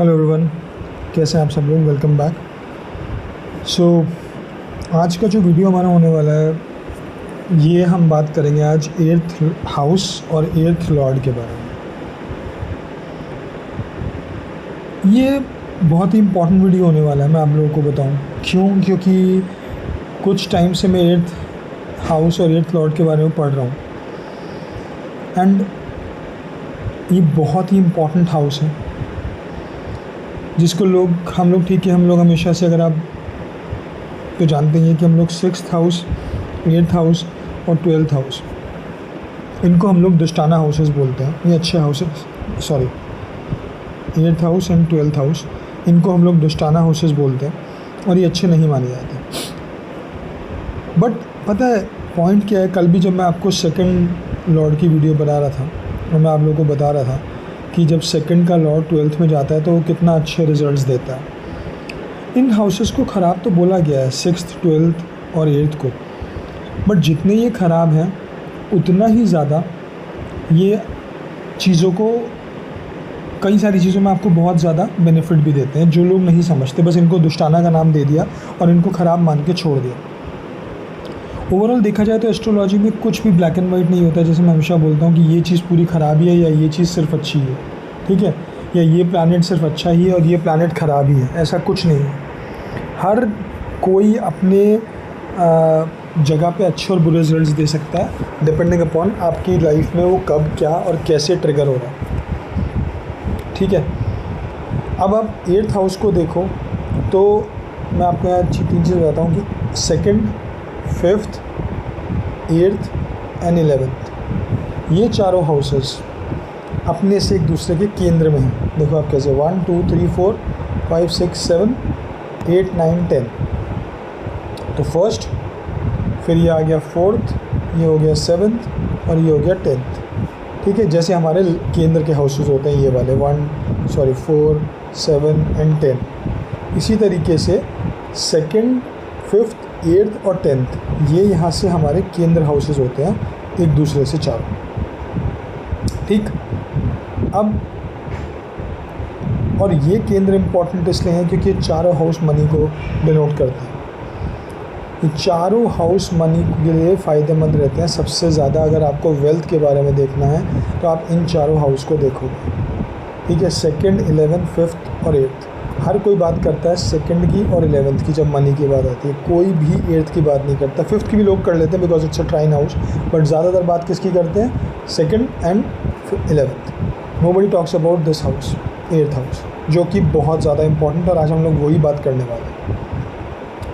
Hello everyone, कैसे हैं आप सब लोग। Welcome back. सो आज का जो वीडियो हमारा होने वाला है, ये हम बात करेंगे आज एर्थ हाउस और एर्थ लॉर्ड के बारे में। ये बहुत ही इम्पोर्टेंट वीडियो होने वाला है। मैं आप लोगों को बताऊं क्यों, क्योंकि कुछ टाइम से मैं एर्थ हाउस और एर्थ लॉर्ड के बारे में पढ़ रहा हूँ एंड ये बहुत ही इम्पोर्टेंट हाउस है जिसको हम लोग ठीक है, हम लोग हमेशा से, अगर आप तो जानते हैं कि हम लोग 6th हाउस, 8th हाउस और 12th हाउस, इनको हम लोग दोस्ताना हाउसेस बोलते हैं। ये अच्छे houses, 8th house and 12th house, इनको हम लोग दोस्ताना हाउसेस बोलते हैं और ये अच्छे नहीं माने जाते। बट पता है पॉइंट क्या है, कल भी जब मैं आपको सेकंड लॉर्ड की वीडियो बना रहा था और मैं आप लोगों को बता रहा था कि जब सेकंड का लॉर्ड 12th में जाता है तो वो कितना अच्छे रिजल्ट्स देता है। इन हाउसेस को ख़राब तो बोला गया है 6th, 12th और 8th को, बट जितने ये ख़राब हैं उतना ही ज़्यादा ये चीज़ों को, कई सारी चीज़ों में आपको बहुत ज़्यादा बेनिफिट भी देते हैं। जो लोग नहीं समझते, बस इनको दोस्ताना का नाम दे दिया और इनको ख़राब मान के छोड़ दिया। ओवरऑल देखा जाए तो एस्ट्रोलॉजी में कुछ भी ब्लैक एंड वाइट नहीं होता। जैसे मैं हमेशा बोलता हूँ कि ये चीज़ पूरी ख़राब है या ये चीज़ सिर्फ अच्छी है, ठीक है, या ये प्लैनेट सिर्फ अच्छा ही है और ये प्लैनेट ख़राब ही है, ऐसा कुछ नहीं है। हर कोई अपने जगह पे अच्छे और बुरे रिजल्ट्स दे सकता है, डिपेंडिंग अपॉन आपकी लाइफ में वो कब, क्या और कैसे ट्रिगर हो रहा है, ठीक है। अब आप 8th हाउस को देखो तो मैं आपको यहाँ तीन चीज़ बताता हूँ कि 2nd, 5th, 8th and 11th, ये चारों हाउसेस अपने से एक दूसरे के केंद्र में हैं। देखो आप कैसे 1 2 3 4 5 6 7 8 9 10। तो फर्स्ट, फिर ये आ गया 4th, ये हो गया 7th और ये हो गया 10th, ठीक है। जैसे हमारे केंद्र के हाउसेस होते हैं ये वाले 4 7 एंड 10, इसी तरीके से 2nd, 5th, 8th और 10th ये यहाँ से हमारे केंद्र हाउसेस होते हैं एक दूसरे से चारों, ठीक। अब और ये केंद्र इम्पॉर्टेंट इसलिए हैं क्योंकि ये चारों हाउस मनी को डिनोट करते हैं। ये चारों हाउस मनी के लिए फ़ायदेमंद रहते हैं सबसे ज़्यादा। अगर आपको वेल्थ के बारे में देखना है तो आप इन चारों हाउस को देखोगे, ठीक है। 2nd, 11th, 5th और 8th, हर कोई बात करता है 2nd की और 11th की जब मनी की बात आती है। कोई भी 8th की बात नहीं करता। 5th की भी लोग कर लेते हैं because it's a trine house, but ज़्यादातर बात किसकी करते हैं, 2nd and 11th। Nobody talks about this house, 8th house, जो कि बहुत ज़्यादा इंपॉर्टेंट। और आज हम लोग वही बात करने वाले हैं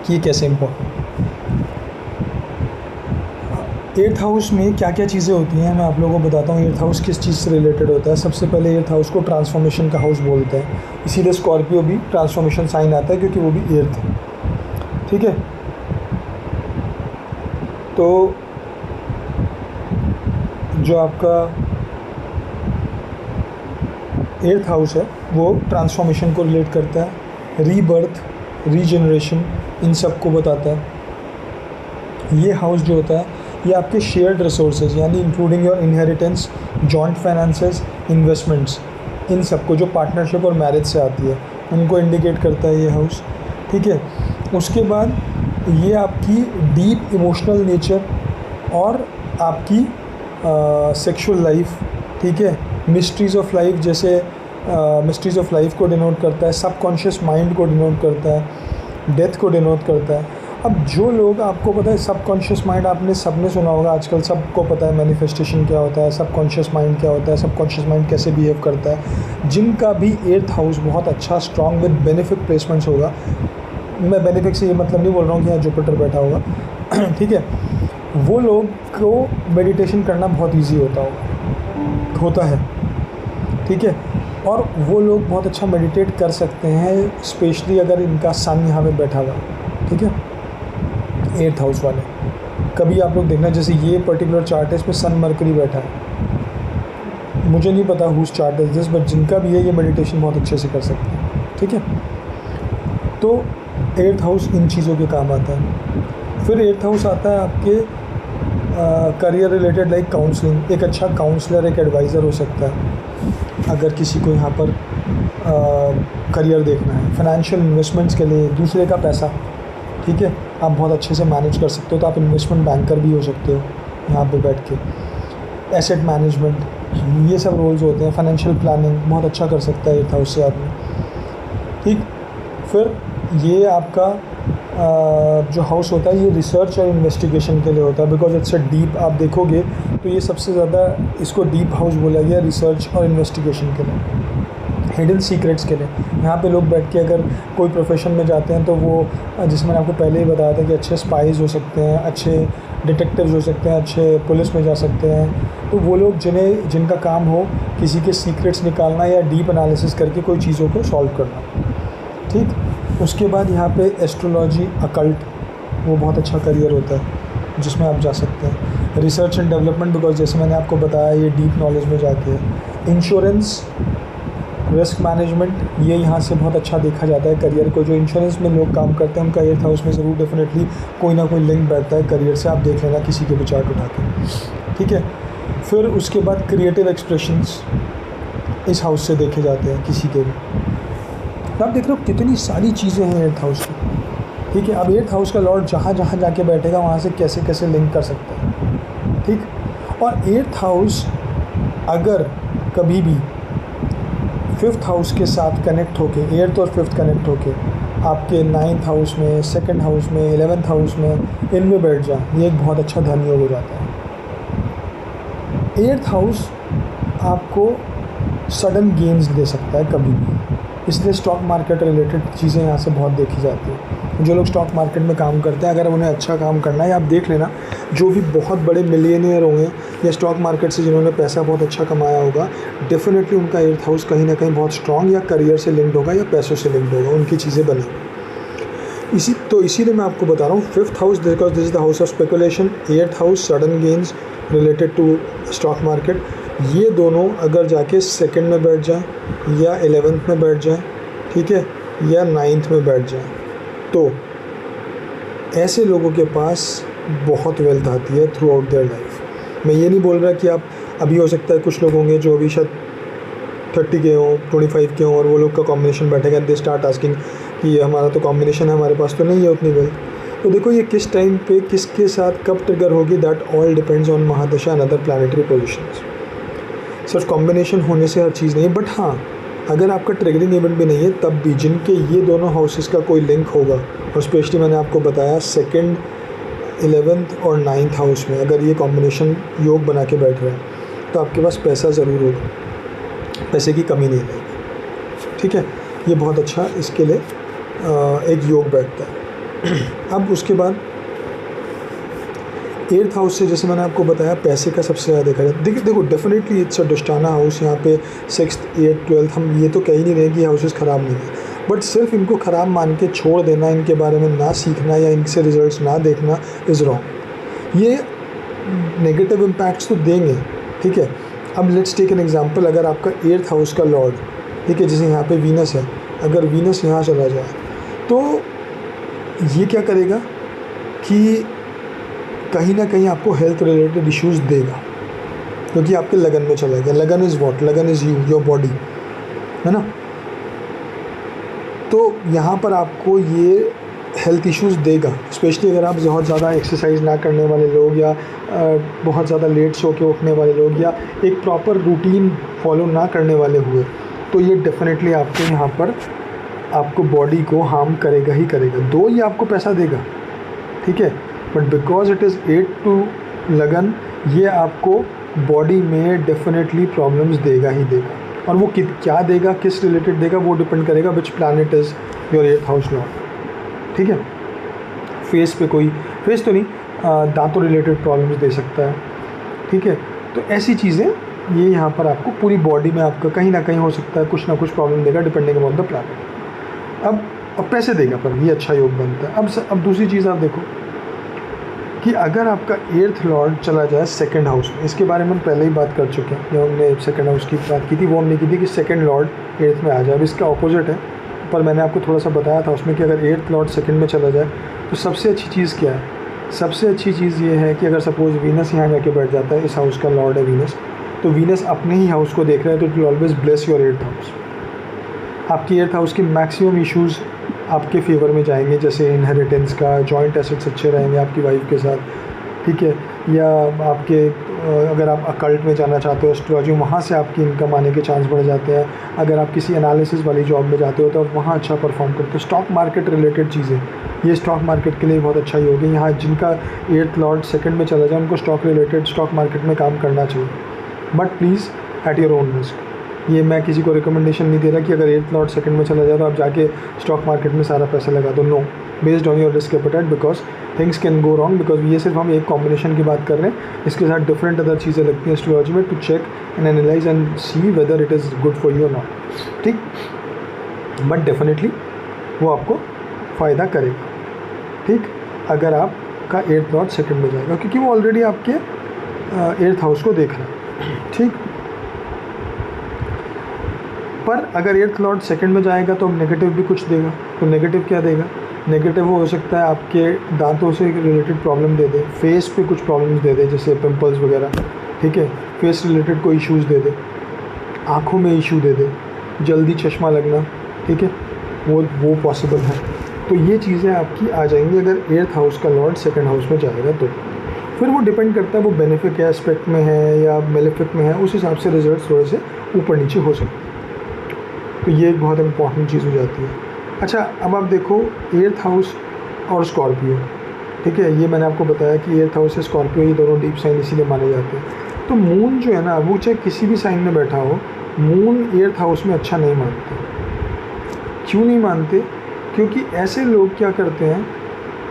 कि ये कैसे इंपॉर्टेंट। 8th हाउस में क्या क्या चीज़ें होती हैं मैं आप लोगों को बताता हूँ। 8th हाउस किस चीज़ से रिलेटेड होता है। सबसे पहले 8th हाउस को ट्रांसफॉर्मेशन का हाउस बोलते हैं, इसीलिए स्कॉर्पियो भी ट्रांसफॉर्मेशन साइन आता है क्योंकि वो भी 8th है, ठीक है। तो जो आपका 8th हाउस है वो ट्रांसफॉर्मेशन को रिलेट करता है, रीबर्थ, रीजनरेशन, इन सब को बताता है। ये हाउस जो होता है ये आपके शेयर्ड रिसोर्सेज यानी including your inheritance, joint finances, investments, इन सब को जो पार्टनरशिप और मैरिज से आती है उनको इंडिकेट करता है ये हाउस, ठीक है। उसके बाद ये आपकी डीप इमोशनल नेचर और आपकी सेक्सुअल लाइफ, ठीक है, मिस्ट्रीज़ ऑफ लाइफ, जैसे मिस्ट्रीज़ ऑफ लाइफ को डिनोट करता है, सबकॉन्शियस माइंड को डिनोट करता है, डेथ को डिनोट करता है। अब जो लोग, आपको पता है सबकॉन्शियस माइंड आपने सबने सुना होगा, आजकल सबको पता है मैनिफेस्टेशन क्या होता है, सबकॉन्शियस माइंड क्या होता है, सबकॉन्शियस माइंड कैसे बिहेव करता है। जिनका भी 8th हाउस बहुत अच्छा स्ट्रॉन्ग विद बेनिफिक प्लेसमेंट्स होगा, मैं बेनिफिक से ये मतलब नहीं बोल रहा हूँ कि यहाँ जुपिटर बैठा होगा, ठीक है, वो लोग को मेडिटेशन करना बहुत ईजी होता है, ठीक है। और वो लोग बहुत अच्छा मेडिटेट कर सकते हैं, स्पेशली अगर इनका सन यहाँ पे बैठा हुआ, ठीक है, 8th हाउस वाले। कभी आप लोग देखना, जैसे ये पर्टिकुलर चार्ट है, इसमें सन मरकरी बैठा है, मुझे नहीं पता whose chart is this, but जिनका भी है ये मेडिटेशन बहुत अच्छे से कर सकते हैं, ठीक है। तो 8th हाउस इन चीज़ों के काम आता है। फिर 8th हाउस आता है आपके करियर रिलेटेड, लाइक काउंसलिंग। एक अच्छा काउंसलर, एक एडवाइज़र हो सकता है। अगर किसी को यहाँ पर करियर देखना है, फाइनेंशियल इन्वेस्टमेंट्स के लिए दूसरे का पैसा, ठीक है, आप बहुत अच्छे से मैनेज कर सकते हो, तो आप इन्वेस्टमेंट बैंकर भी हो सकते हो यहाँ पे बैठ के। एसेट मैनेजमेंट, ये सब रोल्स होते हैं। फाइनेंशियल प्लानिंग बहुत अच्छा कर सकता है 8th हाउस से आदमी, ठीक। फिर ये आपका जो हाउस होता है ये रिसर्च और इन्वेस्टिगेशन के लिए होता है, बिकॉज इट्स अ डीप, आप देखोगे तो ये सबसे ज़्यादा इसको डीप हाउस बोला गया, रिसर्च और इन्वेस्टिगेशन के लिए, हिडन सीक्रेट्स के लिए। यहाँ पे लोग बैठ के अगर कोई प्रोफेशन में जाते हैं तो वो, जिसमें मैंने आपको पहले ही बताया था कि अच्छे स्पाइज हो सकते हैं, अच्छे डिटेक्टिव्स हो सकते हैं, अच्छे पुलिस में जा सकते हैं, तो वो लोग जिनका काम हो किसी के सीक्रेट्स निकालना या डीप एनालिसिस करके कोई चीज़ों को सॉल्व करना, ठीक। उसके बाद यहाँ पे एस्ट्रोलॉजी, अकल्ट, वो बहुत अच्छा करियर होता है जिसमें आप जा सकते हैं। रिसर्च एंड डेवलपमेंट, बिकॉज जैसे मैंने आपको बताया ये डीप नॉलेज में जाके है। इंश्योरेंस, रिस्क मैनेजमेंट, ये यहाँ से बहुत अच्छा देखा जाता है करियर को। जो इंश्योरेंस में लोग काम करते हैं उनका 8th हाउस में ज़रूर डेफिनेटली कोई ना कोई लिंक बैठता है करियर से, आप देख लेना किसी के भी चार्ट उठा के, ठीक है। फिर उसके बाद क्रिएटिव एक्सप्रेशंस इस हाउस से देखे जाते हैं किसी के भी। आप देख रहे हो कितनी सारी चीज़ें हैं 8th हाउस की, ठीक है। अब 8th हाउस का लॉर्ड जहाँ जहाँ जाके बैठेगा वहाँ से कैसे कैसे लिंक कर सकता है, ठीक। और 8th हाउस अगर कभी भी 5th हाउस के साथ कनेक्ट होके, 8th और 5th कनेक्ट होके आपके 9th हाउस में, 2nd हाउस में, 11th हाउस में, इनमें बैठ जाए, ये एक बहुत अच्छा धनयोग हो जाता है। 8th हाउस आपको सडन गेन्स दे सकता है कभी भी, इसलिए स्टॉक मार्केट रिलेटेड चीज़ें यहाँ से बहुत देखी जाती हैं। जो लोग स्टॉक मार्केट में काम करते हैं, अगर उन्हें अच्छा काम करना है, आप देख लेना जो भी बहुत बड़े मिलियनियर होंगे या स्टॉक मार्केट से जिन्होंने पैसा बहुत अच्छा कमाया होगा, डेफिनेटली उनका 8th हाउस कहीं ना कहीं बहुत स्ट्रॉन्ग या करियर से लिंक्ड होगा या पैसों से लिंक्ड होगा, उनकी चीज़ें बनेंगी। इसीलिए मैं आपको बता रहा हूँ 5th house, because this is the house of speculation, 8th house sudden gains related to stock market, ये दोनों अगर जाके 2nd में बैठ जाए या 11th में बैठ जाए, ठीक है, या 9th में बैठ जाए, तो ऐसे लोगों के पास बहुत वेल्थ आती है थ्रू आउट देयर लाइफ। मैं ये नहीं बोल रहा कि आप, अभी हो सकता है कुछ लोग होंगे जो अभी शायद 30 के हों, 25 के हों, और वो लोग का कॉम्बिनेशन बैठेगा, दे स्टार्ट आस्किंग कि हमारा तो कॉम्बिनेशन है, हमारे पास तो नहीं है उतनी वेल्थ। तो देखो ये किस टाइम पे किसके साथ कब ट्रिगर होगी, that all depends on mahadasha and other planetary positions. सिर्फ कॉम्बिनेशन होने से हर चीज़ नहीं है, बट हाँ अगर आपका ट्रिगरिंग इवेंट भी नहीं है तब भी जिनके ये दोनों हाउसेस का कोई लिंक होगा, और स्पेशली मैंने आपको बताया 2nd, 11th और 9th हाउस में अगर ये कॉम्बिनेशन योग बना के बैठ रहे हैं तो आपके पास पैसा ज़रूर होगा, पैसे की कमी नहीं रहेगी, ठीक है। ये बहुत अच्छा इसके लिए एक योग बैठता है। अब उसके बाद 8th हाउस से, जैसे मैंने आपको बताया, पैसे का सबसे ज़्यादा देखा जाए। देखो डेफिनेटली इट्स अ दुष्टाना हाउस, यहाँ पे 6th, 8th, 12th, हम ये तो कह ही नहीं रहे कि हाउसेस ख़राब नहीं है, बट सिर्फ इनको ख़राब मान के छोड़ देना, इनके बारे में ना सीखना या इनसे रिजल्ट्स ना देखना इज़ रॉन्ग। ये नेगेटिव इम्पैक्ट्स तो देंगे, ठीक है। अब लेट्स टेक एन एग्जांपल, अगर आपका 8th हाउस का लॉर्ड, ठीक है, जैसे यहाँ पे वीनस है, अगर वीनस यहाँ चला जाए तो ये क्या करेगा कि कहीं ना कहीं आपको हेल्थ रिलेटेड इश्यूज़ देगा, क्योंकि आपके लगन में चला गया। लगन इज़ व्हाट, लगन इज़ यू, योर बॉडी, है ना। तो यहाँ पर आपको ये हेल्थ इश्यूज़ देगा, स्पेशली अगर आप बहुत ज़्यादा एक्सरसाइज ना करने वाले लोग या बहुत ज़्यादा लेट सो के उठने वाले लोग या एक प्रॉपर रूटीन फॉलो ना करने वाले हुए, तो ये डेफिनेटली आपको यहाँ पर आपको बॉडी को हार्म करेगा ही करेगा। दो ये आपको पैसा देगा, ठीक है, but because it is 8 to lagna, ये आपको बॉडी में डेफिनेटली प्रॉब्लम्स देगा ही देगा। और वो क्या देगा, किस रिलेटेड देगा, वो डिपेंड करेगा which planet is your 8th house Lord, ठीक है। फेस पे कोई, फेस तो नहीं, दांतों रिलेटेड प्रॉब्लम्स दे सकता है, ठीक है। तो ऐसी चीज़ें ये यहाँ पर आपको पूरी बॉडी में आपका कहीं ना कहीं हो सकता है कुछ ना कुछ प्रॉब्लम देगा, डिपेंडिंग अपॉन द प्लैनेट। अब पैसे देगा पर ये अच्छा योग बनता है। अब दूसरी चीज़ आप देखो कि अगर आपका 8th लॉर्ड चला जाए 2nd हाउस में, इसके बारे में हम पहले ही बात कर चुके हैं, जब हमने 2nd हाउस की बात की थी वो हमने की थी कि 2nd लॉर्ड 8th में आ जाए। अब इसका ऑपोजिट है, पर मैंने आपको थोड़ा सा बताया था उसमें कि अगर 8th लॉर्ड 2nd में चला जाए तो सबसे अच्छी चीज़ क्या है। सबसे अच्छी चीज़ ये है कि अगर सपोज़ वीनस यहाँ जाके बैठ जाता है, इस हाउस का लॉर्ड है वीनस, तो वीनस अपने ही हाउस को देख रहा है, तो it will always bless your 8th house. आपकी एर्थ हाउस के मैक्सिमम इश्यूज़ आपके फेवर में जाएंगे, जैसे इनहेरिटेंस का, जॉइंट एसेट्स अच्छे रहेंगे आपकी वाइफ के साथ, ठीक है, या आपके अगर आप अकल्ट में जाना चाहते हो एस्ट्रोलॉजी, वहाँ से आपकी इनकम आने के चांस बढ़ जाते हैं। अगर आप किसी एनालिसिस वाली जॉब में जाते हो तो आप वहाँ अच्छा परफॉर्म करते हो। स्टॉक मार्केट रिलेटेड चीज़ें, ये स्टॉक मार्केट के लिए बहुत अच्छा ही होगी। यहाँ जिनका एर्थ लॉर्ड सेकंड में चला जाए उनको स्टॉक रिलेटेड स्टॉक मार्केट में काम करना चाहिए, but please at your own risk. ये मैं किसी को रिकमेंडेशन नहीं दे रहा कि अगर एर्थ लॉर्ड सेकंड में चला जाए तो आप जाके स्टॉक मार्केट में सारा पैसा लगा दो। No, based on your risk appetite, because things can go wrong. Because ये सिर्फ हम एक कॉम्बिनेशन की बात कर रहे हैं, इसके साथ डिफरेंट अदर चीज़ें लगती हैं एस्ट्रोलॉजी में, to check and analyse and see whether it is good for you और नॉट, ठीक। बट डेफिनेटली वो आपको फ़ायदा करेगा, ठीक, अगर आपका एर्थ लॉर्ड सेकंड में जाएगा, क्योंकि वो ऑलरेडी आपके एर्थ हाउस को देख रहा है, ठीक। पर अगर एर्थ लॉर्ड सेकंड में जाएगा तो नेगेटिव भी कुछ देगा। तो नेगेटिव क्या देगा? नेगेटिव वो हो सकता है आपके दांतों से रिलेटेड प्रॉब्लम दे दे, फेस पे कुछ प्रॉब्लम्स दे दे, जैसे पिंपल्स वगैरह, ठीक है, फेस रिलेटेड कोई इश्यूज़ दे दे, आँखों में इशू दे दे, जल्दी चश्मा लगना, ठीक है, वो पॉसिबल है। तो ये चीज़ें आपकी आ जाएंगी अगर एर्थ हाउस का लॉर्ड सेकंड हाउस में जाएगा तो। फिर वो डिपेंड करता है वो बेनिफिक एस्पेक्ट में है या मेलेफिक में है, उस हिसाब से रिजल्ट थोड़े से ऊपर नीचे हो सकते हैं। तो ये एक बहुत इंपॉर्टेंट चीज़ हो जाती है। अच्छा, अब आप देखो एर्थ हाउस और स्कॉर्पियो, ठीक है, ये मैंने आपको बताया कि एर्थ हाउस से स्कॉर्पियो ये दोनों डीप साइन इसीलिए माने जाते हैं। तो मून जो है ना, वो चाहे किसी भी साइन में बैठा हो, मून एर्थ हाउस में अच्छा नहीं मानते। क्यों नहीं मानते? क्योंकि ऐसे लोग क्या करते हैं,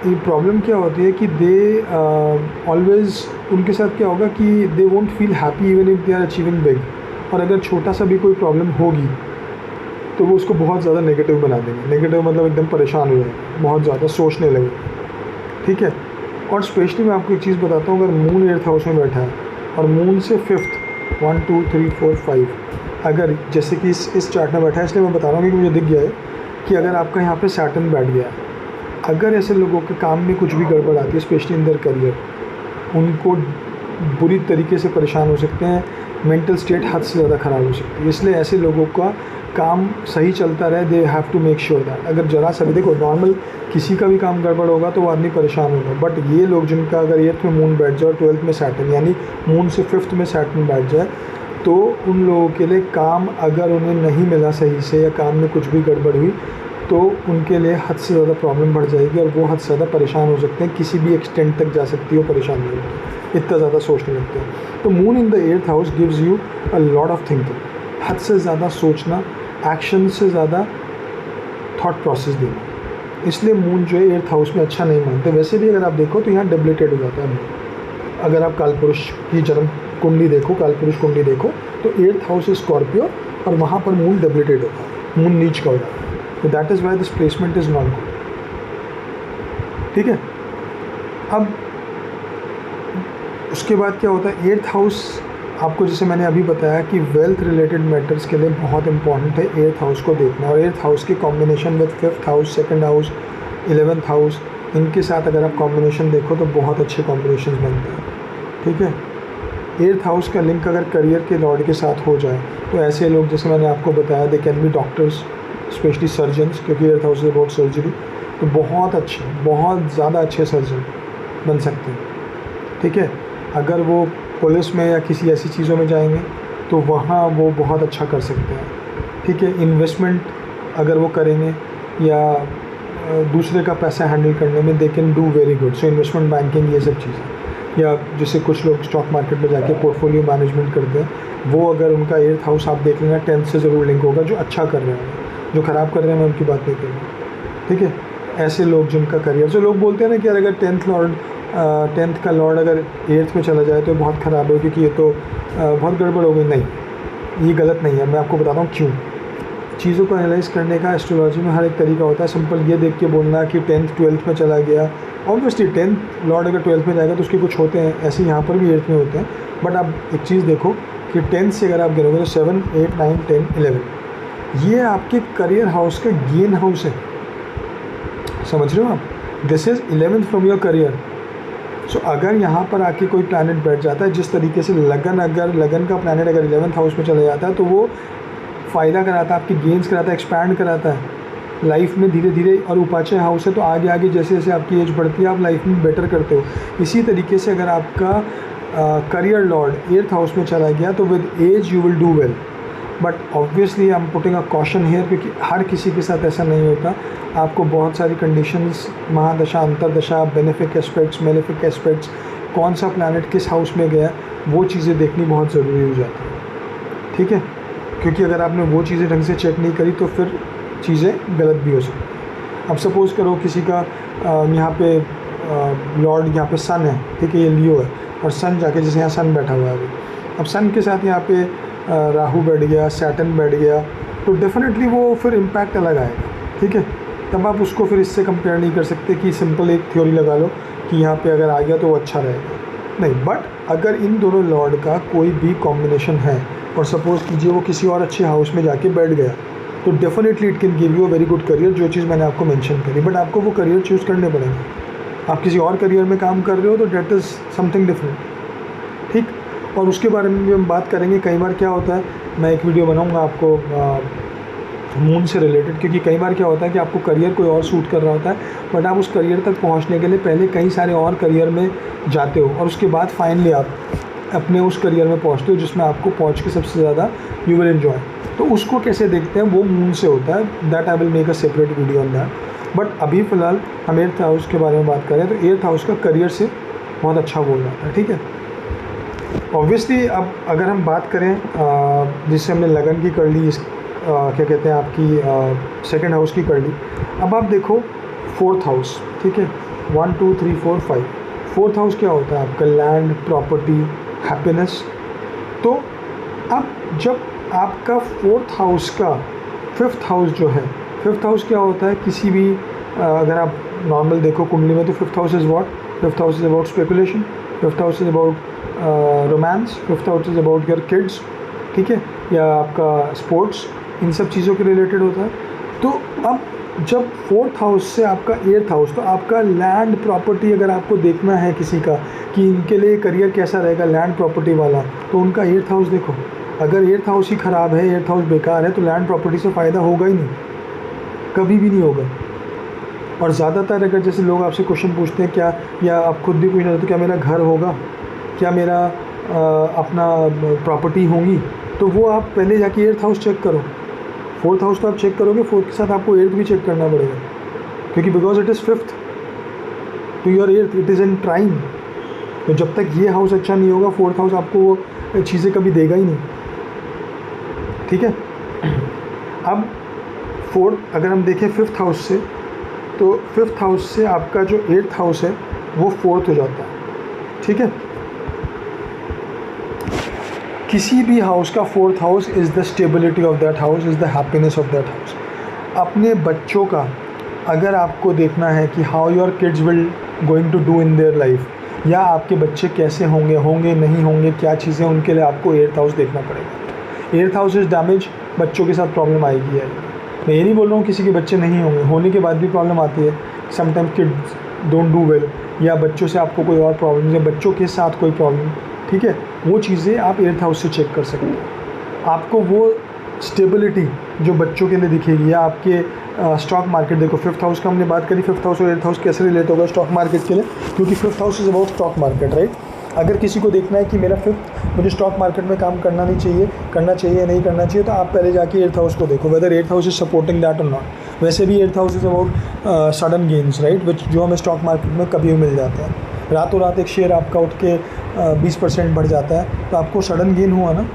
ये प्रॉब्लम क्या होती है कि दे ऑलवेज़, उनके साथ क्या होगा कि they won't feel happy even if they are achieving big. और अगर छोटा सा भी कोई प्रॉब्लम होगी तो वो उसको बहुत ज़्यादा नेगेटिव बना देंगे। नेगेटिव मतलब एकदम परेशान हो जाएंगे, बहुत ज़्यादा सोचने लगे, ठीक है। और स्पेशली मैं आपको एक चीज़ बताता हूँ, अगर मून एर्थ हाउस में बैठा है और मून से 5th 1 2 3 4 5 अगर जैसे कि इस चार्ट में बैठा है, इसलिए मैं बता रहा हूँ कि मुझे दिख गया है कि अगर आपका यहाँ पे सैटर्न बैठ गया है, अगर ऐसे लोगों के काम में कुछ भी गड़बड़ आती है, स्पेशली इन देयर करियर, उनको बुरी तरीके से परेशान हो सकते हैं, मेंटल स्टेट हद से ज़्यादा ख़राब हो सकती है। इसलिए ऐसे लोगों का काम सही चलता रहे, they have to make sure that. अगर ज़रा सा भी, देखो नॉर्मल किसी का भी काम गड़बड़ होगा तो वो आदमी परेशान होगा, बट ये लोग जिनका अगर 8th में मून बैठ जाए और 12th में सैटर्न, यानी मून से 5th में सैटर्न बैठ जाए, तो उन लोगों के लिए काम अगर उन्हें नहीं मिला सही से या काम में कुछ भी गड़बड़ हुई तो उनके लिए हद से ज़्यादा प्रॉब्लम बढ़ जाएगी और वो हद से ज़्यादा परेशान हो सकते हैं, किसी भी एक्सटेंट तक जा सकती है वो परेशानी होगी, इतना ज़्यादा सोचने लगते हैं। तो moon in the earth house gives you a lot of thinking, हद से ज़्यादा सोचना, एक्शन से ज़्यादा थॉट प्रोसेस देना। इसलिए मून जो है एर्थ हाउस में अच्छा नहीं मानते। वैसे भी अगर आप देखो तो यहाँ डेबिलिटेड हो जाता है मून। अगर आप कालपुरुष की जन्म कुंडली देखो, कालपुरुष कुंडली देखो, तो एर्थ हाउस इज स्कॉर्पियो और वहाँ पर मून डेबिलिटेड होता है, मून नीच का होता है। तो that is why this placement is not good, ठीक है। अब उसके बाद क्या होता है, एर्थ हाउस आपको, जैसे मैंने अभी बताया कि वेल्थ रिलेटेड मैटर्स के लिए बहुत इंपॉर्टेंट है एर्थ हाउस को देखना। और एर्थ हाउस की combination with 5th house, 2nd house, 11th house, इनके साथ अगर आप कॉम्बिनेशन देखो तो बहुत अच्छे कॉम्बिनेशन बनते हैं, ठीक है। एर्थ हाउस का लिंक अगर करियर के लॉर्ड के साथ हो जाए तो ऐसे लोग, जैसे मैंने आपको बताया, they can be doctors, specially surgeons, क्योंकि eighth house is about surgery, तो बहुत अच्छे, बहुत ज़्यादा अच्छे सर्जन बन सकते हैं, ठीक है। अगर वो पुलिस में या किसी ऐसी चीज़ों में जाएंगे तो वहाँ वो बहुत अच्छा कर सकते हैं, ठीक है। इन्वेस्टमेंट अगर वो करेंगे या दूसरे का पैसा हैंडल करने में they can do very good. So investment banking, ये सब चीज़ें, या जैसे कुछ लोग स्टॉक मार्केट में जाके पोर्टफोलियो मैनेजमेंट करते हैं, वो अगर उनका एर्थ हाउस आप देख लेना 10th से ज़रूर लिंक होगा, जो अच्छा कर रहे हैं। जो ख़राब कर रहे हैं मैं उनकी बात नहीं कर रहा, ठीक है। ऐसे लोग जिनका करियर, जो लोग बोलते हैं ना कि यार अगर 10th का लॉर्ड अगर 8th में चला जाए तो बहुत ख़राब है क्योंकि ये तो बहुत गड़बड़ हो गई, नहीं, ये गलत नहीं है। मैं आपको बताता हूँ क्यों। चीज़ों को एनालाइज करने का एस्ट्रोलॉजी में हर एक तरीका होता है। सिंपल ये देख के बोलना कि 10th 12th में चला गया, ऑब्वियसली 10th लॉर्ड अगर 12th में जाएगा तो उसके कुछ होते हैं, ऐसे यहाँ पर भी 8th में होते हैं। बट आप एक चीज़ देखो कि 10th से अगर आप गिनोगे तो 7, 8, 9, 10, 11, ये आपके करियर हाउस का गेन हाउस है, समझ रहे हो आप। This is 11th from your career. So अगर यहाँ पर आके कोई प्लैनेट बैठ जाता है, जिस तरीके से लगन का प्लैनेट अगर 11th हाउस में चला जाता है तो वो फ़ायदा कराता है, आपकी गेंस कराता है, एक्सपैंड कराता है लाइफ में धीरे धीरे। और उपाचे हाउस है तो आगे आगे जैसे जैसे आपकी एज बढ़ती है आप लाइफ में बेटर करते हो। इसी तरीके से अगर आपका करियर लॉर्ड 8th हाउस में चला गया तो with age you will do well, but obviously I am putting a caution here, क्योंकि हर किसी के साथ ऐसा नहीं होता। आपको बहुत सारी conditions, mahadasha, antardasha, benefic aspects, malefic aspects, कौन सा प्लैनेट किस हाउस में गया, वो चीज़ें देखनी बहुत ज़रूरी हो जाती है, ठीक है। क्योंकि अगर आपने वो चीज़ें ढंग से चेक नहीं करी तो फिर चीज़ें गलत भी हो सकती हैं। अब सपोज़ करो किसी का यहाँ पे लॉर्ड यहाँ पे सन है, ठीक है, ये लियो है, और सन जाके जैसे यहाँ सन बैठा हुआ है अभी, अब सन के साथ यहाँ पे राहु बैठ गया, सैटर्न बैठ गया, तो डेफिनेटली वो फिर इम्पैक्ट अलग आएगा, ठीक है। तब आप उसको फिर इससे कंपेयर नहीं कर सकते कि सिंपल एक थ्योरी लगा लो कि यहाँ पे अगर आ गया तो वो अच्छा रहेगा, नहीं। बट अगर इन दोनों लॉर्ड का कोई भी कॉम्बिनेशन है और सपोज़ कीजिए वो किसी और अच्छे हाउस में जाके बैठ गया, तो definitely it can give you a very good career, जो चीज़ मैंने आपको मेंशन करी। बट आपको वो करियर चूज़ करने पड़ेंगे। आप किसी और करियर में काम कर रहे हो तो डेट इज़ समथिंग डिफरेंट, ठीक। और उसके बारे में भी हम बात करेंगे। कई बार क्या होता है, मैं एक वीडियो बनाऊंगा आपको मून से रिलेटेड, क्योंकि कई बार क्या होता है कि आपको करियर कोई और सूट कर रहा होता है, बट आप उस करियर तक पहुंचने के लिए पहले कई सारे और करियर में जाते हो और उसके बाद फाइनली आप अपने उस करियर में पहुंचते हो जिसमें आपको पहुंच के सबसे ज़्यादा यू विल एंजॉय। तो उसको कैसे देखते हैं, वो मून से होता है। That I will make a separate video on that. But अभी फ़िलहाल हम 8th हाउस के बारे में बात करें तो 8th हाउस का करियर से बहुत अच्छा बोल जाता है, ठीक है। ऑब्वियसली अब अगर हम बात करें जिससे हमने लगन की कर ली, क्या कहते हैं आपकी सेकंड हाउस की कर ली। अब आप देखो 4th हाउस, ठीक है, 1 2 3 4 5। 4th हाउस क्या होता है आपका, लैंड, प्रॉपर्टी, हैप्पीनेस। तो अब जब आपका 4th हाउस का 5th हाउस जो है, 5th हाउस क्या होता है, किसी भी अगर आप नॉर्मल देखो कुंडली में तो 5th house is what, 5th house is about speculation, 5th house is about romance, 5th house is about your kids, ठीक है, या आपका स्पोर्ट्स, इन सब चीज़ों के रिलेटेड होता है। तो अब जब 4th हाउस से आपका 8th हाउस, तो आपका लैंड प्रॉपर्टी अगर आपको देखना है किसी का कि इनके लिए करियर कैसा रहेगा लैंड प्रॉपर्टी वाला, तो उनका 8th हाउस देखो। अगर 8th हाउस ही ख़राब है, 8th हाउस बेकार है, तो लैंड प्रॉपर्टी से फ़ायदा होगा ही नहीं, कभी भी नहीं होगा। और ज़्यादातर अगर जैसे लोग आपसे क्वेश्चन पूछते हैं क्या, या आप खुद भी पूछ रहे हो तो क्या मेरा घर होगा, क्या मेरा अपना प्रॉपर्टी होंगी, तो वो आप पहले जाके 8th हाउस चेक करो। 4th हाउस तो आप चेक करोगे, 4th के साथ आपको 8th भी चेक करना पड़ेगा, क्योंकि because it is 5th to your 8th, it is in trine. तो जब तक ये हाउस अच्छा नहीं होगा 4th हाउस आपको वो चीज़ें कभी देगा ही नहीं, ठीक है। अब 4th अगर हम देखें 5th हाउस से, तो 5th हाउस से आपका जो 8th हाउस है वो 4th हो जाता है, ठीक है। किसी भी हाउस का 4th house is the stability of that house, is the happiness of that house. अपने बच्चों का अगर आपको देखना है कि how your kids will going to do in their life, या आपके बच्चे कैसे होंगे नहीं होंगे, क्या चीज़ें, उनके लिए आपको 8th हाउस देखना पड़ेगा। 8th हाउस इज़ डैमेज, बच्चों के साथ प्रॉब्लम आएगी। मैं ये नहीं बोल रहा हूँ किसी के बच्चे नहीं होंगे, होने के बाद भी प्रॉब्लम आती है। Sometime kids don't do well, या बच्चों से आपको कोई और प्रॉब्लम, या बच्चों के साथ कोई प्रॉब्लम, ठीक है, वो चीज़ें आप 8th हाउस से चेक कर सकते हो। आपको वो स्टेबिलिटी जो बच्चों के लिए दिखेगी, या आपके स्टॉक मार्केट देखो 5th हाउस का हमने बात करी, 5th हाउस और 8th हाउस कैसे रिलेट होगा स्टॉक मार्केट के लिए, क्योंकि 5th house is about stock market, right. अगर किसी को देखना है कि मेरा 5th मुझे स्टॉक मार्केट में काम करना चाहिए नहीं करना चाहिए, तो आप पहले जाके 8th हाउस को देखो, whether 8th house is supporting that और नॉट। वैसे भी 8th house is about sudden gains, right, which जो हमें स्टॉक मार्केट में कभी भी मिल जाते हैं। रातों रात एक शेयर आपका उठ के 20% बढ़ जाता है, तो आपको सडन गेन हुआ ना।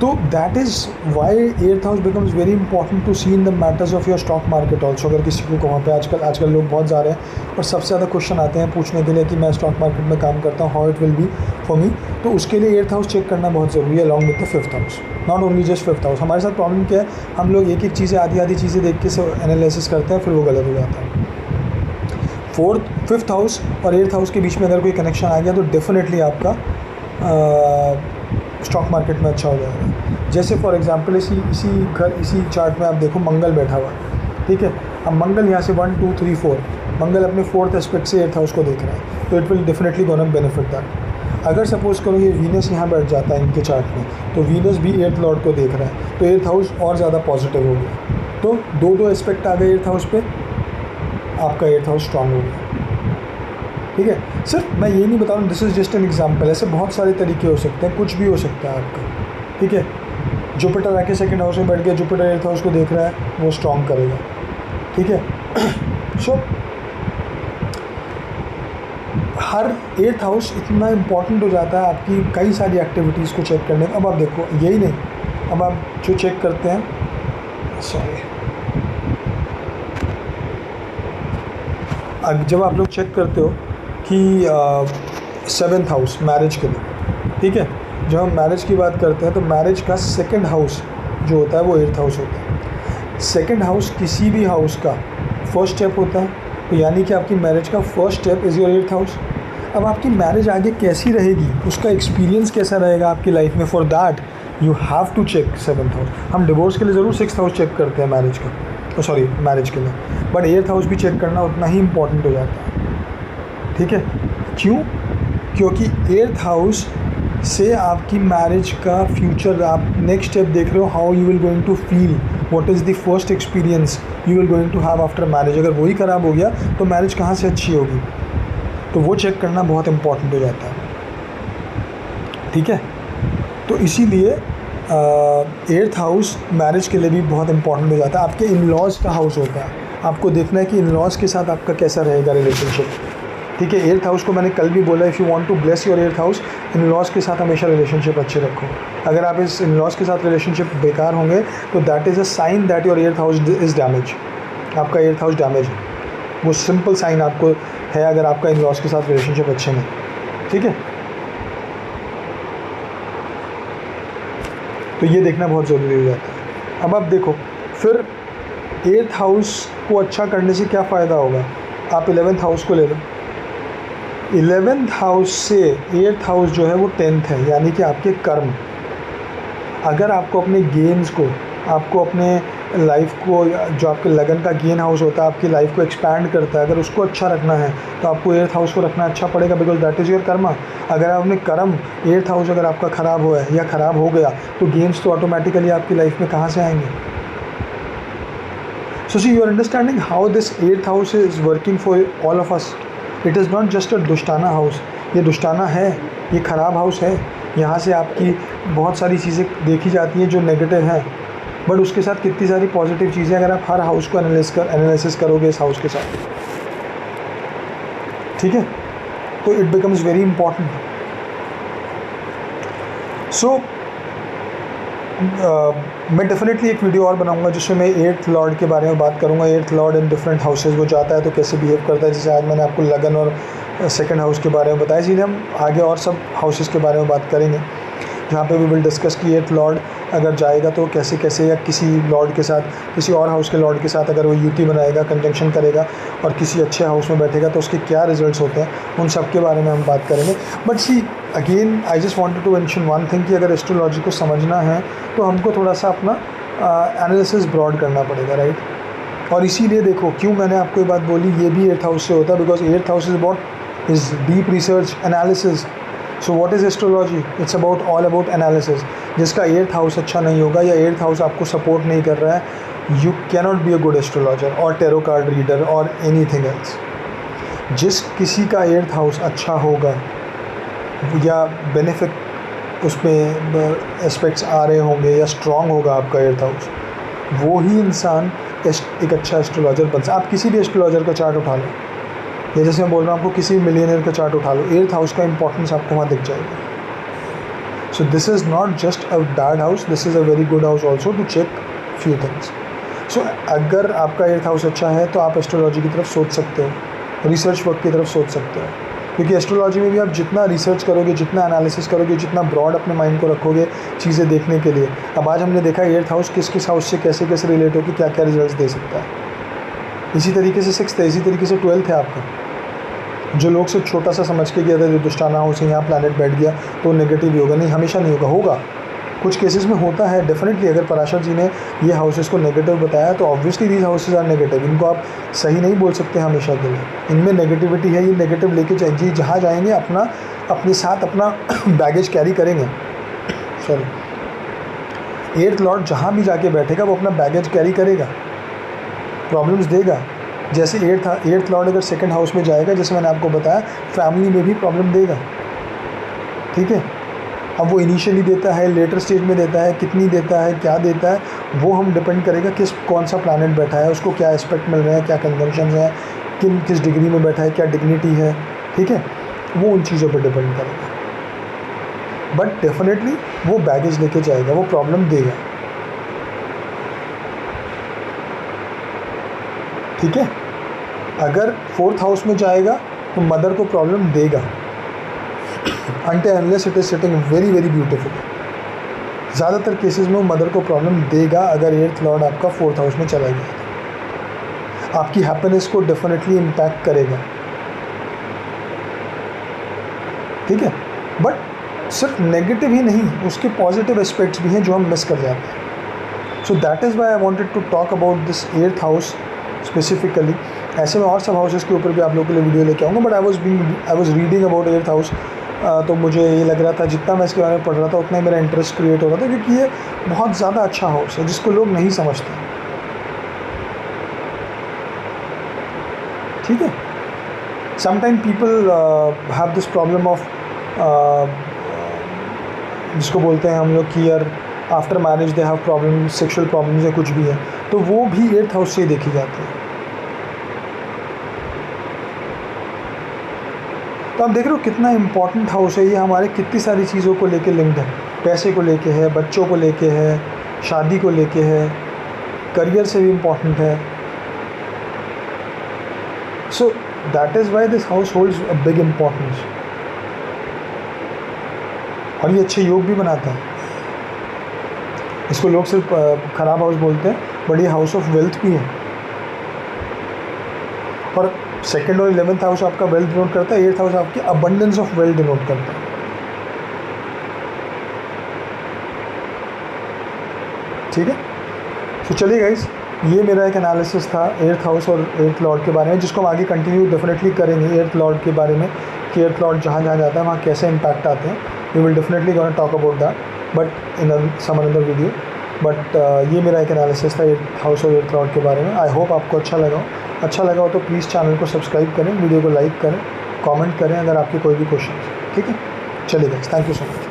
तो that is why 8th house becomes very important to see in the matters of your stock market also. अगर किसी को वहाँ पे आजकल लोग बहुत जा रहे हैं और सबसे ज़्यादा क्वेश्चन आते हैं पूछने के लिए कि मैं स्टॉक मार्केट में काम करता हूँ, how it will be for me, तो उसके लिए 8th हाउस चेक करना बहुत ज़रूरी है, along with the 5th house, not only just 5th house. हमारे साथ प्रॉब्लम क्या है, हम लोग एक चीज़ें आधी चीज़ें देख के एनालिसिस करते हैं, फिर वो गलत हो जाता है। 5th हाउस और 8th हाउस के बीच में अगर कोई कनेक्शन आ गया तो डेफिनेटली आपका स्टॉक मार्केट में अच्छा हो जाएगा। जैसे फॉर एग्जांपल इसी चार्ट में आप देखो मंगल बैठा हुआ है, ठीक है। अब मंगल यहाँ से 1 2 3 4, मंगल अपने 4th एस्पेक्ट से 8th हाउस को देख रहा है, तो it will definitely gonna benefit that. अगर सपोज़ करो ये वीनस यहाँ बैठ जाता है इनके चार्ट में, तो वीनस भी 8th लॉर्ड को देख रहा है, तो 8th हाउस और ज़्यादा पॉजिटिव हो गया। तो दो एस्पेक्ट आ गए 8th हाउस पे, आपका 8th हाउस स्ट्रांग हो गया। ठीक है, सिर्फ मैं ये नहीं बता रहा हूँ, this is just an example. ऐसे बहुत सारे तरीके हो सकते हैं, कुछ भी हो सकता है आपका। ठीक है, जुपिटर आके सेकंड हाउस में बैठ गया, जुपिटर 8th हाउस को देख रहा है, वो स्ट्रांग करेगा। ठीक है, सो हर 8th हाउस इतना इम्पॉर्टेंट हो जाता है आपकी कई सारी एक्टिविटीज़ को चेक करने का। अब आप देखो, यही नहीं, अब आप जो चेक करते हैं, सॉरी, जब आप लोग चेक करते हो कि 7th हाउस मैरिज के लिए, ठीक है, जब हम मैरिज की बात करते हैं तो मैरिज का सेकंड हाउस जो होता है वो 8th हाउस होता है। सेकंड हाउस किसी भी हाउस का फर्स्ट स्टेप होता है, तो यानी कि आपकी मैरिज का first step is your 8th house. अब आपकी मैरिज आगे कैसी रहेगी, उसका एक्सपीरियंस कैसा रहेगा आपकी लाइफ में, for that you have to check 7th house. हम डिवोर्स के लिए ज़रूर 6th हाउस चेक करते हैं मैरिज का, सॉरी मैरिज के लिए, बट 8th हाउस भी चेक करना उतना ही इम्पॉर्टेंट हो जाता है। ठीक है, क्यों? क्योंकि 8th हाउस से आपकी मैरिज का फ्यूचर, आप नेक्स्ट स्टेप देख रहे हो, how you will going to feel, what is the first experience you will going to have after marriage. अगर वही ख़राब हो गया तो मैरिज कहाँ से अच्छी होगी, तो वो चेक करना बहुत इम्पॉर्टेंट हो जाता है। ठीक है, तो इसीलिए 8th हाउस मैरिज के लिए भी बहुत इंपॉर्टेंट हो जाता है। आपके इन लॉज़ का हाउस होता है, आपको देखना है कि इन लॉज़ के साथ आपका कैसा रहेगा रिलेशनशिप। ठीक है, 8th हाउस को मैंने कल भी बोला, if you want to bless your 8th house, in laws के साथ हमेशा रिलेशनशिप अच्छे रखो। अगर आप इस इन लॉज़ के साथ रिलेशनशिप बेकार होंगे तो that is a sign that your 8th house is damage, आपका 8th हाउस डैमेज है। वो सिंपल साइन आपको है अगर आपका इन लॉज़ के साथ रिलेशनशिप अच्छे नहीं। ठीक है, तो ये देखना बहुत ज़रूरी हो जाता है। अब आप देखो, फिर 8th हाउस को अच्छा करने से क्या फ़ायदा होगा, आप 11th हाउस को ले लो। 11th हाउस से 8th हाउस जो है वो 10th है, यानी कि आपके कर्म। अगर आपको अपने गेन्स को, आपको अपने लाइफ को, जो आपके लगन का गेन हाउस होता है, आपकी लाइफ को एक्सपैंड करता है, अगर उसको अच्छा रखना है तो आपको 8th हाउस को रखना अच्छा पड़ेगा, because that is your Karma. अगर आपने कर्म 8th हाउस अगर आपका ख़राब हुआ है या ख़राब हो गया तो गेन्स तो ऑटोमेटिकली आपकी लाइफ में कहाँ से आएंगे। So see you are understanding how this 8th house is working for all of us. It is not just a दुष्टाना हाउस, ये दुष्टाना है, ये ख़राब हाउस है, यहाँ से आपकी बहुत सारी चीज़ें देखी जाती हैं जो नेगेटिव हैं, बट उसके साथ कितनी सारी पॉजिटिव चीज़ें अगर आप हर हाउस को एनालिसिस करोगे इस हाउस के साथ। ठीक है, तो इट बिकम्स वेरी इंपॉर्टेंट। सो मैं डेफिनेटली एक वीडियो और बनाऊंगा जिसमें मैं 8th लॉर्ड के बारे में बात करूंगा। 8th Lord in different houses वो जाता है तो कैसे बिहेव करता है, जैसे आज मैंने आपको लगन और सेकंड हाउस के बारे में बताया। इसीलिए हम आगे और सब हाउसेस के बारे में बात करेंगे, जहाँ पे वी विल डिस्कस कि 8th लॉर्ड अगर जाएगा तो कैसे कैसे, या किसी लॉर्ड के साथ, किसी और हाउस के लॉर्ड के साथ अगर वो युति बनाएगा, कंजंक्शन करेगा और किसी अच्छे हाउस में बैठेगा तो उसके क्या रिजल्ट्स होते हैं, उन सब के बारे में हम बात करेंगे। But see again I just wanted to mention one thing कि अगर एस्ट्रोलॉजी को समझना है तो हमको थोड़ा सा अपना एनालिसिस ब्रॉड करना पड़ेगा, राइट। और इसीलिए देखो क्यों मैंने आपको ये बात बोली, ये भी 8th हाउस से होता है, because 8th house is deep research analysis. So what is astrology, it's about all about analysis. जिसका 8th हाउस अच्छा नहीं होगा या 8th हाउस आपको सपोर्ट नहीं कर रहा है, you cannot be a good astrologer और टेरो कार्ड रीडर और एनीथिंग एल्स। जिस किसी का 8th हाउस अच्छा होगा या बेनिफिट उसमें एस्पेक्ट्स आ रहे होंगे या स्ट्रॉन्ग होगा आपका 8th हाउस, वो ही इंसान एक अच्छा एस्ट्रोलॉजर बन सकता। आप किसी भी एस्ट्रोलॉजर का चार्ट उठा लो, या जैसे मैं बोल रहा हूँ आपको किसी मिलियनियर का चार्ट उठा लो, 8th हाउस का इंपॉर्टेंस आपको वहाँ दिख जाएगा। So this is not just a bad house, this is a very good house also to check few things. So अगर आपका 8th हाउस अच्छा है तो आप एस्ट्रोलॉजी की तरफ सोच सकते हो, रिसर्च वर्क की तरफ सोच सकते हो, क्योंकि एस्ट्रोलॉजी में भी आप जितना रिसर्च करोगे, जितना एनालिसिस करोगे, जितना ब्रॉड अपने माइंड को रखोगे चीज़ें देखने के लिए। अब आज हमने देखा 8th हाउस किस किस हाउस से कैसे कैसे रिलेट होकर क्या क्या रिजल्ट्स दे सकता है। इसी तरीके से 6th है, इसी तरीके से 12th है आपका। जो लोग सिर्फ छोटा सा समझ के गया था, जो दुष्टाना हाउस है यहाँ प्लैनेट बैठ गया तो नेगेटिव ही होगा, नहीं, हमेशा नहीं होगा, कुछ केसेस में होता है डेफिनेटली। अगर पराशर जी ने ये हाउसेस को नेगेटिव बताया तो obviously these houses are negative, इनको आप सही नहीं बोल सकते हमेशा के लिए, इनमें नेगेटिविटी है, ये नेगेटिव लेके जी जहाँ जाएंगे अपने साथ अपना बैगेज कैरी करेंगे। सॉरी, 8th लॉर्ड जहाँ भी जाके बैठेगा वो अपना बैगेज कैरी करेगा, प्रॉब्लम्स देगा। जैसे 8th लॉर्ड अगर 2nd हाउस में जाएगा, जैसे मैंने आपको बताया, फैमिली में भी प्रॉब्लम देगा। ठीक है, अब वो इनिशियली देता है, लेटर स्टेज में देता है, कितनी देता है, क्या देता है, वो हम डिपेंड करेगा कौन सा प्लैनेट बैठा है, उसको क्या एस्पेक्ट मिल रहा है, क्या कंजंक्शन है, किस डिग्री में बैठा है, क्या डिग्निटी है। ठीक है, वो उन चीज़ों पर डिपेंड करेगा, बट डेफिनेटली वो बैगेज लेके जाएगा, वो प्रॉब्लम देगा। ठीक है, अगर 4th हाउस में जाएगा तो मदर को प्रॉब्लम देगा, until unless it is sitting very very beautiful। ज़्यादातर केसेस में वो मदर को प्रॉब्लम देगा अगर 8th लॉर्ड आपका 4th हाउस में चला गया। आपकी हैप्पीनेस को डेफिनेटली इम्पैक्ट करेगा। ठीक है, बट सिर्फ नेगेटिव ही नहीं, उसके पॉजिटिव एस्पेक्ट्स भी हैं जो हम मिस कर जाते हैं। So that is why I wanted to talk about this 8th house specifically. ऐसे में और सब हाउसेस के ऊपर भी आप लोगों के लिए वीडियो लेके आऊँगा, but I was reading about 8th house, तो मुझे ये लग रहा था, जितना मैं इसके बारे में पढ़ रहा था उतना ही मेरा इंटरेस्ट क्रिएट हो रहा था, क्योंकि ये बहुत ज़्यादा अच्छा हाउस है जिसको लोग नहीं समझते। ठीक है, sometime people have this problem of, जिसको बोलते हैं हम लोग कि यार after marriage they have problem, sexual problems या कुछ भी है, तो वो भी 8th हाउस से ही देखी जाती है। तो आप देख रहे हो कितना इम्पॉर्टेंट हाउस है ये, हमारे कितनी सारी चीज़ों को लेके लिंक्ड है, पैसे को लेके है, बच्चों को लेके है, शादी को लेके है, करियर से भी इम्पॉर्टेंट है। सो that is why this house holds a big importance. और ये अच्छे योग भी बनाता है। इसको लोग सिर्फ ख़राब हाउस बोलते हैं, बट ये हाउस ऑफ वेल्थ भी है। और 2nd और 11th हाउस आपका वेल्थ डिनोट करता है, 8th हाउस आपकी अबंडेंस ऑफ वेल्थ डिनोट करता है। ठीक है, तो चलिए गाइस, ये मेरा एक एनालिसिस था 8th हाउस और 8th लॉर्ड के बारे में, जिसको हम आगे कंटिन्यू डेफिनेटली करेंगे। 8th लॉर्ड के बारे में कि 8th लॉर्ड जहाँ जहाँ जाता है वहाँ कैसे इम्पैक्ट आते हैं, we will definitely gonna talk about that, but in some another video. बट ये मेरा एक एनालिसिस था 8th हाउस और 8th लॉर्ड के बारे में। आई होप आपको अच्छा लगा हो तो प्लीज़ चैनल को सब्सक्राइब करें, वीडियो को लाइक करें, कमेंट करें अगर आपके कोई भी क्वेश्चन है। ठीक है, चलिए guys, thank you so much.